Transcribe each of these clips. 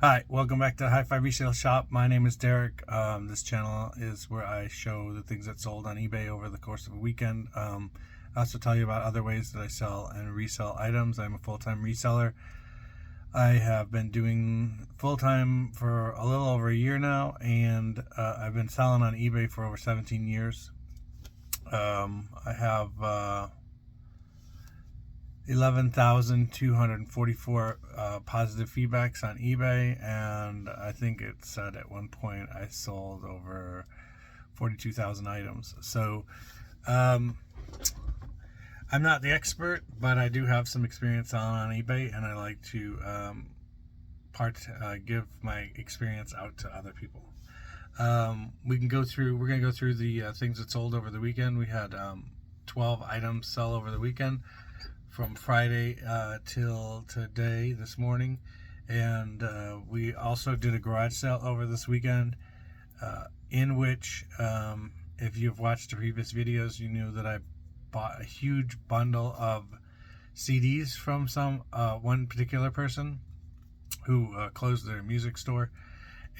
Hi, welcome back to the Hi-Fi Resale Shop. My name is Derek. This channel is where I show the things that sold on eBay over the course of a weekend. I also tell you about other ways that I sell and resell items. I'm a full-time reseller. I have been doing full-time for a little over a year now, and I've been selling on eBay for over 17 years. I have 11,244 positive feedbacks on eBay, and I think it said at one point I sold over 42,000 items. So I'm not the expert, but I do have some experience on eBay, and I like to give my experience out to other people. We're going to go through the things that sold over the weekend. We had 12 items sell over the weekend, from Friday till today, this morning. And we also did a garage sale over this weekend, in which, if you've watched the previous videos, you knew that I bought a huge bundle of CDs from one particular person who closed their music store,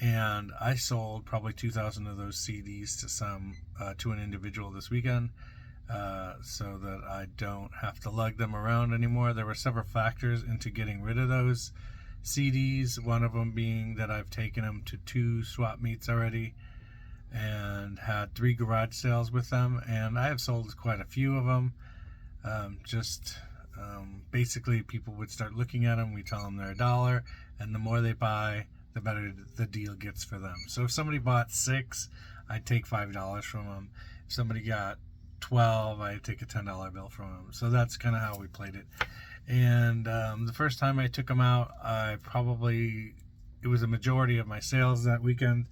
and I sold probably 2,000 of those CDs to an individual this weekend. So that I don't have to lug them around anymore. There were several factors into getting rid of those CDs, one of them being that I've taken them to 2 swap meets already and had 3 garage sales with them, and I have sold quite a few of them. Basically, people would start looking at them. We tell them they're $1, and the more they buy, the better the deal gets for them. So if somebody bought 6, I'd take $5 from them. If somebody got 12, I take a $10 bill from them. So that's kind of how we played it. And the first time I took them out, it was a majority of my sales that weekend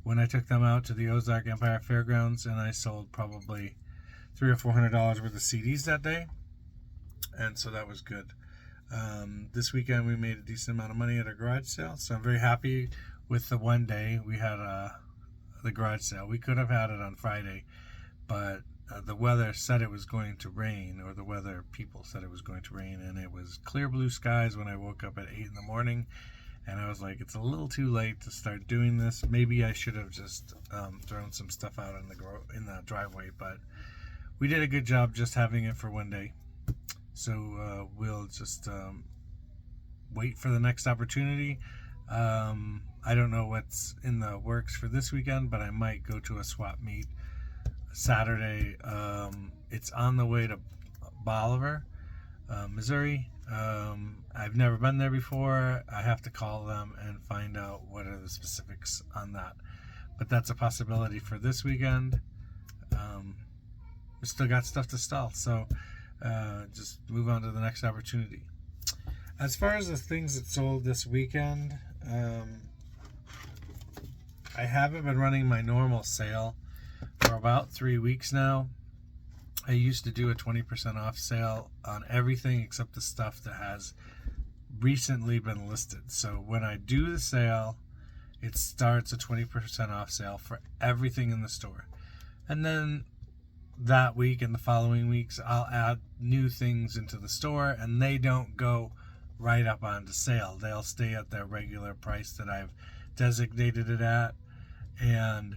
when I took them out to the Ozark Empire Fairgrounds, and I sold probably $300 or $400 worth of CDs that day, and so that was good. This weekend we made a decent amount of money at a garage sale, so I'm very happy with the one day we had the garage sale. We could have had it on Friday, but the weather said it was going to rain, or the weather people said it was going to rain, and it was clear blue skies when I woke up at 8 in the morning, and I was like, it's a little too late to start doing this. Maybe I should have just thrown some stuff out in the driveway, but we did a good job just having it for one day. So we'll just wait for the next opportunity. I don't know what's in the works for this weekend, but I might go to a swap meet Saturday. It's on the way to Bolivar, Missouri. I've never been there before. I have to call them and find out what are the specifics on that, but that's a possibility for this weekend. We still got stuff to sell, so just move on to the next opportunity. As far as the things that sold this weekend, I haven't been running my normal sale for about 3 weeks now. I used to do a 20% off sale on everything except the stuff that has recently been listed. So when I do the sale, it starts a 20% off sale for everything in the store. And then that week and the following weeks, I'll add new things into the store, and they don't go right up onto sale. They'll stay at their regular price that I've designated it at. And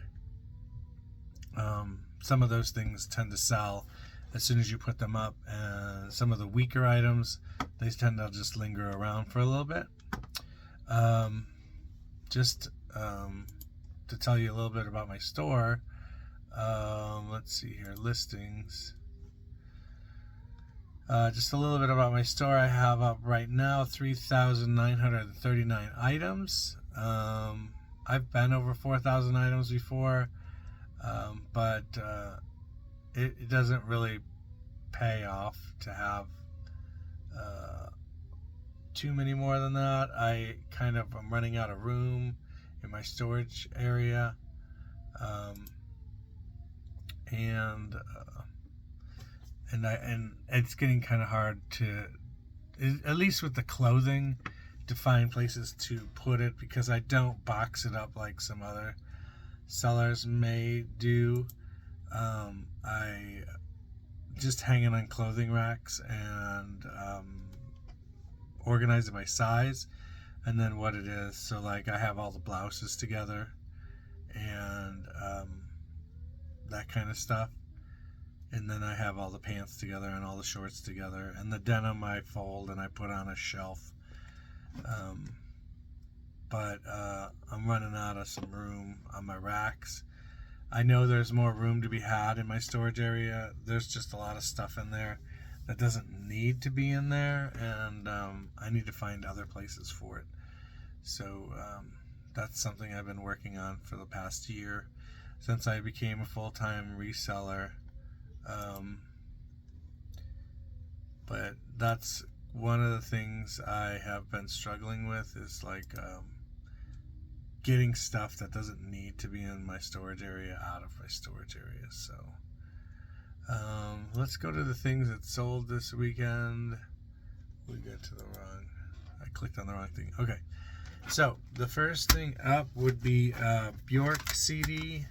some of those things tend to sell as soon as you put them up, and some of the weaker items, they tend to just linger around for a little bit. To tell you a little bit about my store, let's see here, listings. Just a little bit about my store. I have up right now 3,939 items. I've been over 4,000 items before, but it doesn't really pay off to have too many more than that. I'm running out of room in my storage area, and it's getting kind of hard to, at least with the clothing, to find places to put it, because I don't box it up like some other sellers may do. I just hang it on clothing racks and organize it by size. and then what it is. So like I have all the blouses together and that kind of stuff. And then I have all the pants together and all the shorts together. And the denim I fold and I put on a shelf. But I'm running out of some room on my racks. I know there's more room to be had in my storage area. There's just a lot of stuff in there that doesn't need to be in there. And I need to find other places for it. So that's something I've been working on for the past year since I became a full-time reseller. But that's one of the things I have been struggling with is like getting stuff that doesn't need to be in my storage area out of my storage area. So let's go to the things that sold this weekend. We got to the wrong, I clicked on the wrong thing. Okay, so the first thing up would be Bjork CD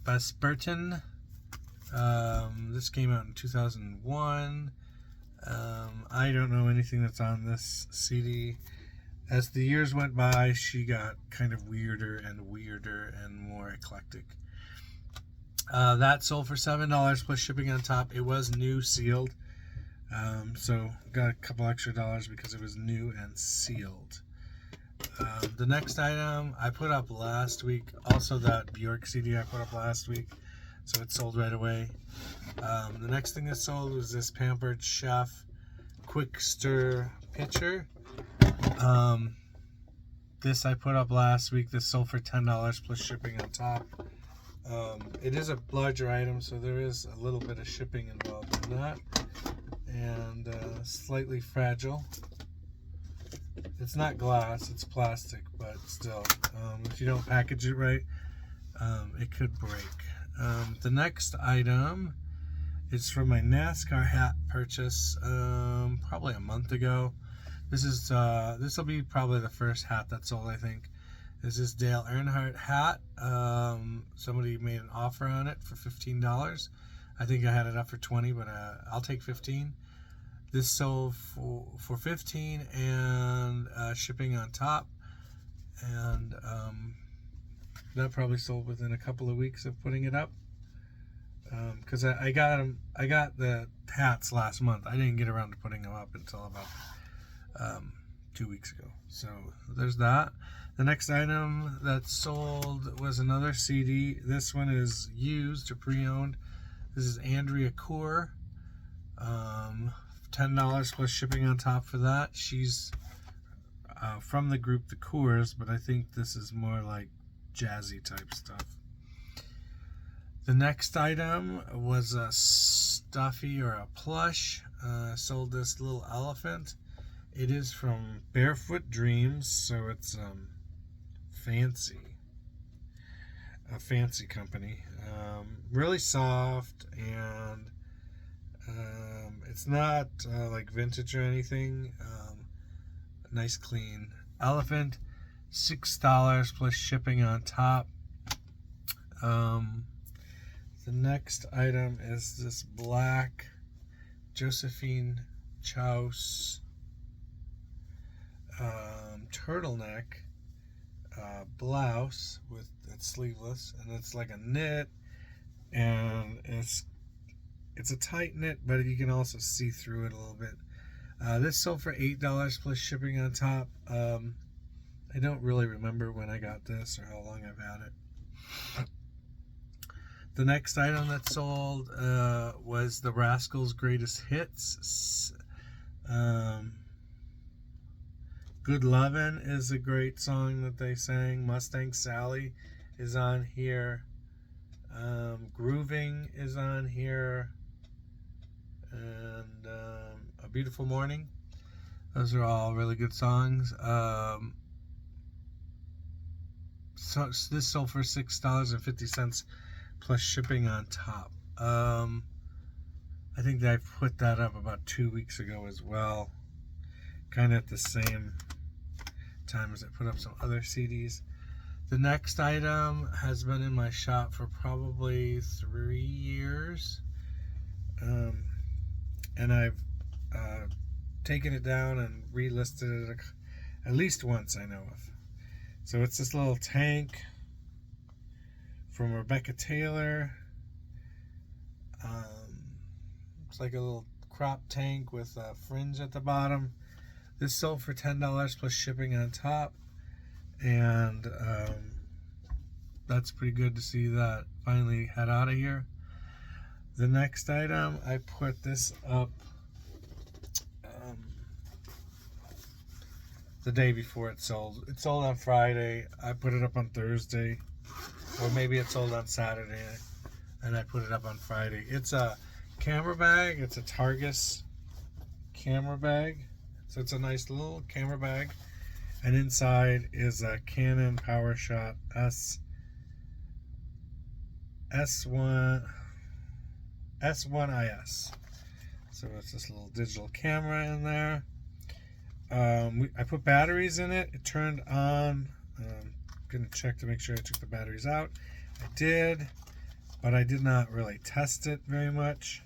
Vespertin. This came out in 2001. I don't know anything that's on this CD. As the years went by, she got kind of weirder and more eclectic. That sold for $7 plus shipping on top. It was new sealed, so got a couple extra dollars because it was new and sealed. The next item I put up last week, also that Bjork CD I put up last week, so it sold right away. The next thing that sold was this Pampered Chef Quick Stir Pitcher. This I put up last week. This sold for $10 plus shipping on top. It is a larger item, so there is a little bit of shipping involved in that. And slightly fragile. It's not glass, it's plastic, but still, if you don't package it right, it could break. The next item is from my NASCAR hat purchase probably a month ago. This will be probably the first hat that sold, I think. This is Dale Earnhardt hat. Somebody made an offer on it for $15. I think I had it up for $20, but I'll take $15. This sold for $15 and shipping on top, and that probably sold within a couple of weeks of putting it up. Because I got the hats last month. I didn't get around to putting them up until about 2 weeks ago. So there's that. The next item that sold was another CD. This one is used or pre-owned. This is Andrea Kaur. $10 plus shipping on top for that. She's from the group The Coors, but I think this is more like jazzy type stuff. The next item was a stuffy or a plush. Sold this little elephant. It is from Barefoot Dreams, so it's fancy. A fancy company. Really soft, and it's not like vintage or anything. Nice clean elephant. $6 plus shipping on top. The next item is this black Josephine Chouse turtleneck blouse with it's sleeveless, and it's like a knit, and it's a tight knit, but you can also see through it a little bit. This sold for $8 plus shipping on top. I don't really remember when I got this or how long I've had it. The next item that sold was the Rascals' Greatest Hits. Good Lovin' is a great song that they sang. Mustang Sally is on here. Grooving is on here. And A Beautiful Morning. Those are all really good songs. So this sold for $6.50 plus shipping on top. I think I put that up about 2 weeks ago as well. Kind of at the same time as I put up some other CDs. The next item has been in my shop for probably 3 years. And I've taken it down and relisted it at least once, I know of. So it's this little tank from Rebecca Taylor. It's like a little crop tank with a fringe at the bottom. This sold for $10 plus shipping on top, and that's pretty good to see that finally head out of here. The next item, I put this up the day before it sold. It sold on Friday. I put it up on Thursday, or maybe it sold on Saturday, and I put it up on Friday. It's a camera bag. It's a Targus camera bag. So it's a nice little camera bag, and inside is a Canon PowerShot S1IS. So it's this little digital camera in there. I put batteries in it. It turned on. Gonna check to make sure I took the batteries out. I did, but I did not really test it very much.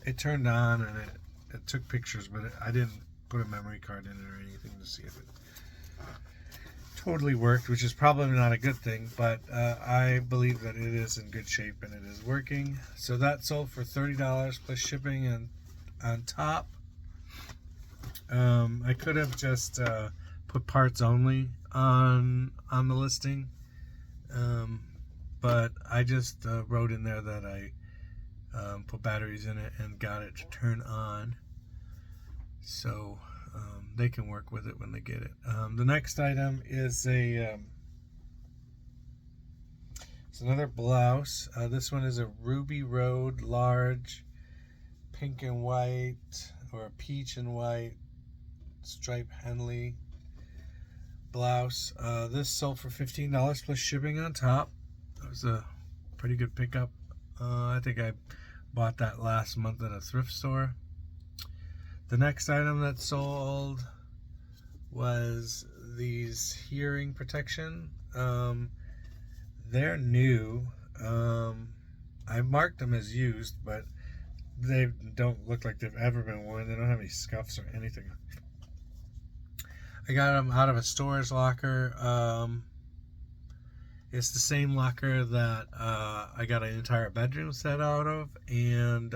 It turned on and it took pictures, but I didn't put a memory card in it or anything to see if it totally worked, which is probably not a good thing, but I believe that it is in good shape and it is working. So that sold for $30 plus shipping and on top. I could have just put parts only on the listing, but I just wrote in there that I put batteries in it and got it to turn on, so they can work with it when they get it. The next item is it's another blouse. This one is a Ruby Road large pink and white, or peach and white stripe Henley blouse. This sold for $15 plus shipping on top. That was a pretty good pickup. I think I bought that last month at a thrift store. The next item that sold was these hearing protection. They're new. I marked them as used, but they don't look like they've ever been worn. They don't have any scuffs or anything. I got them out of a storage locker. It's the same locker that I got an entire bedroom set out of, and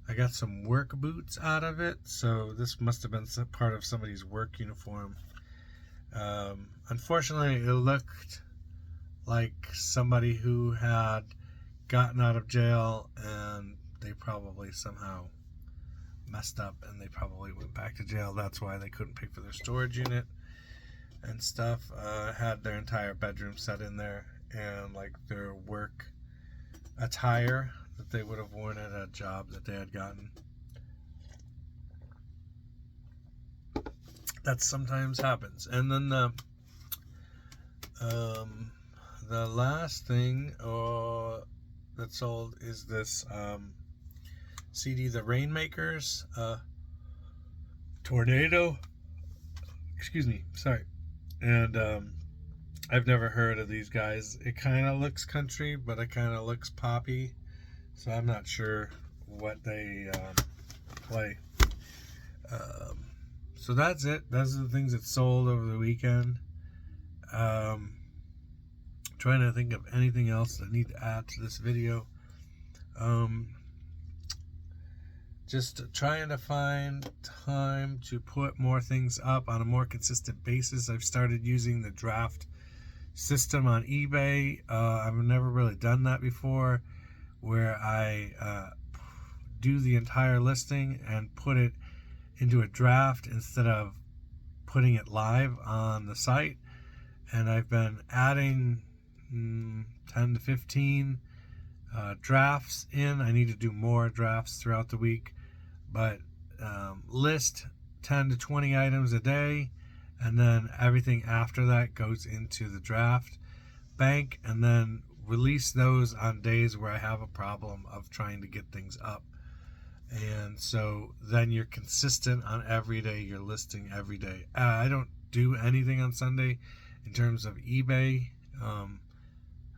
I got some work boots out of it, so this must have been part of somebody's work uniform. Unfortunately, it looked like somebody who had gotten out of jail and they probably somehow messed up and they probably went back to jail. That's why they couldn't pay for their storage unit and stuff. Had their entire bedroom set in there, and like their work attire that they would have worn at a job that they had gotten. That sometimes happens. And then the last thing that sold is this CD, The Rainmakers Tornado. Excuse me, sorry. And I've never heard of these guys. It kind of looks country, but it kind of looks poppy. So I'm not sure what they play. So that's it. Those are the things that sold over the weekend. Trying to think of anything else I need to add to this video. Just trying to find time to put more things up on a more consistent basis. I've started using the draft system on eBay. I've never really done that before, where I do the entire listing and put it into a draft instead of putting it live on the site. And I've been adding 10 to 15 drafts in. I need to do more drafts throughout the week, but list 10 to 20 items a day, and then everything after that goes into the draft bank, and then release those on days where I have a problem of trying to get things up. And so then you're consistent on every day, you're listing every day. I don't do anything on Sunday in terms of eBay.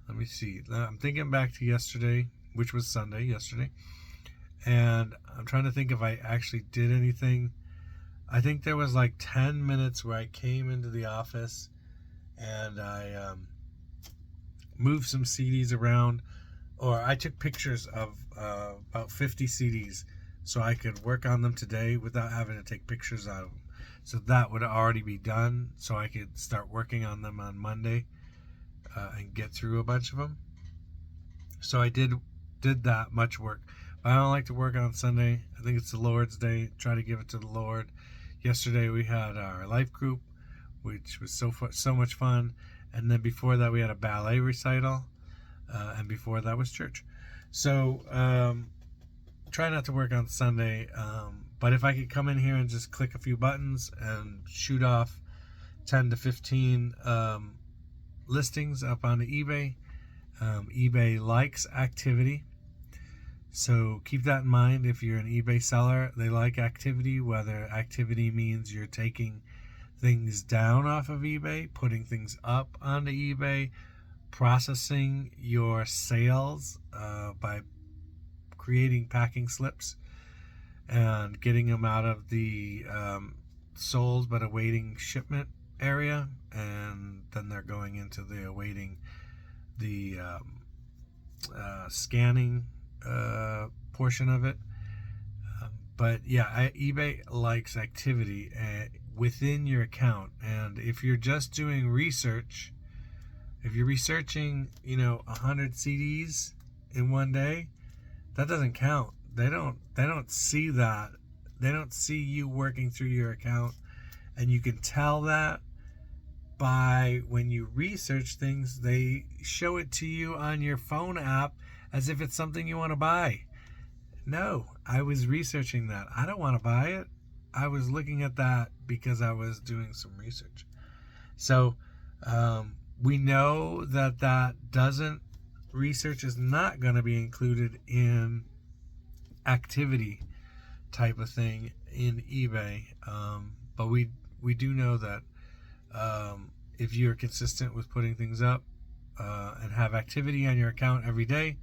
Let me see. I'm thinking back to yesterday, which was Sunday, yesterday. And I'm trying to think if I actually did anything. I think there was like 10 minutes where I came into the office and I moved some CDs around, or I took pictures of about 50 CDs so I could work on them today without having to take pictures of them. So that would already be done, so I could start working on them on Monday and get through a bunch of them. So I did that much work. But I don't like to work on Sunday. I think it's the Lord's Day. Try to give it to the Lord. Yesterday we had our life group, which was so much fun. And then before that we had a ballet recital. And before that was church. So try not to work on Sunday. But if I could come in here and just click a few buttons and shoot off 10 to 15 listings up onto eBay. eBay likes activity. So keep that in mind. If you're an eBay seller, they like activity, whether activity means you're taking things down off of eBay, putting things up onto eBay, processing your sales by creating packing slips and getting them out of the sold but awaiting shipment area, and then they're going into the awaiting the scanning portion of it. But yeah, eBay likes activity within your account. And if you're just doing research, if you're researching 100 CDs in one day, that doesn't count. They don't see that. They don't see you working through your account. And you can tell that by when you research things, they show it to you on your phone app as if it's something you want to buy. No, I was researching that. I don't want to buy it. I was looking at that because I was doing some research. So we know that research is not going to be included in activity type of thing in eBay. But we do know that if you're consistent with putting things up and have activity on your account every day,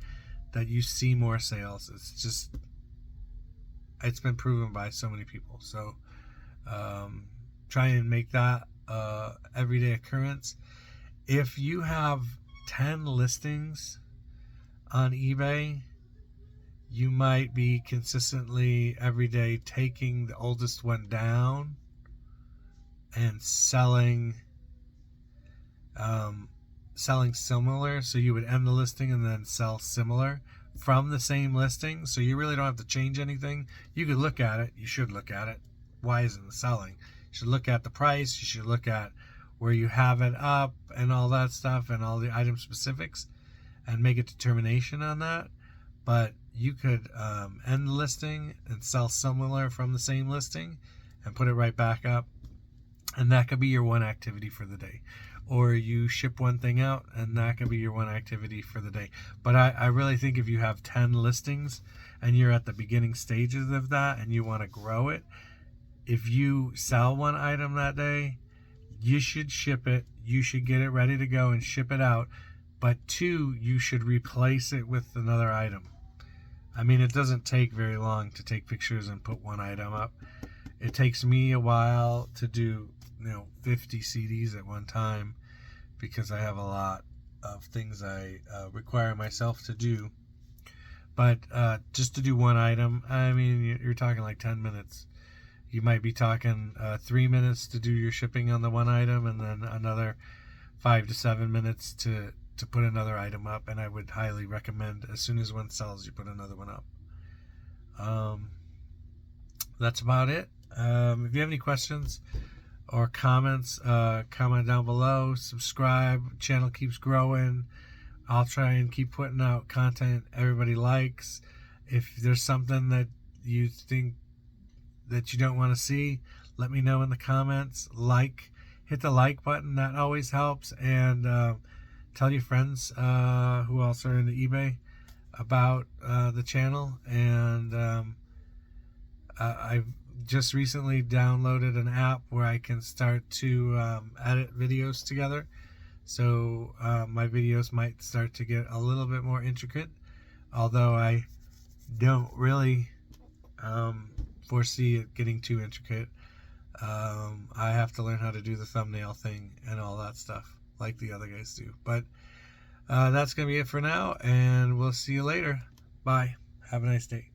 that you see more sales. It's been proven by so many people. So try and make that everyday occurrence. If you have 10 listings on eBay, you might be consistently every day taking the oldest one down and selling similar. So you would end the listing and then sell similar from the same listing. So you really don't have to change anything. You could look at it. You should look at it. Why isn't it selling? You should look at the price. You should look at where you have it up and all that stuff and all the item specifics and make a determination on that. But you could end the listing and sell similar from the same listing and put it right back up. And that could be your one activity for the day. Or you ship one thing out and that could be your one activity for the day. But I really think if you have 10 listings and you're at the beginning stages of that and you want to grow it, if you sell one item that day, you should ship it. You should get it ready to go and ship it out. But 2, you should replace it with another item. I mean, it doesn't take very long to take pictures and put one item up. It takes me a while to do 50 CDs at one time because I have a lot of things I require myself to do. But just to do one item, I mean, you're talking like 10 minutes. You might be talking 3 minutes to do your shipping on the one item and then another 5 to 7 minutes to put another item up. And I would highly recommend as soon as one sells, you put another one up. That's about it. If you have any questions or comments, comment down below. Subscribe. Channel keeps growing. I'll try and keep putting out content everybody likes. If there's something that you think that you don't want to see, let me know in the comments. Hit the like button. That always helps. And tell your friends who also are into eBay about the channel. And I've just recently downloaded an app where I can start to edit videos together. So my videos might start to get a little bit more intricate, although I don't really foresee it getting too intricate. I have to learn how to do the thumbnail thing and all that stuff like the other guys do. But that's going to be it for now, and we'll see you later. Bye. Have a nice day.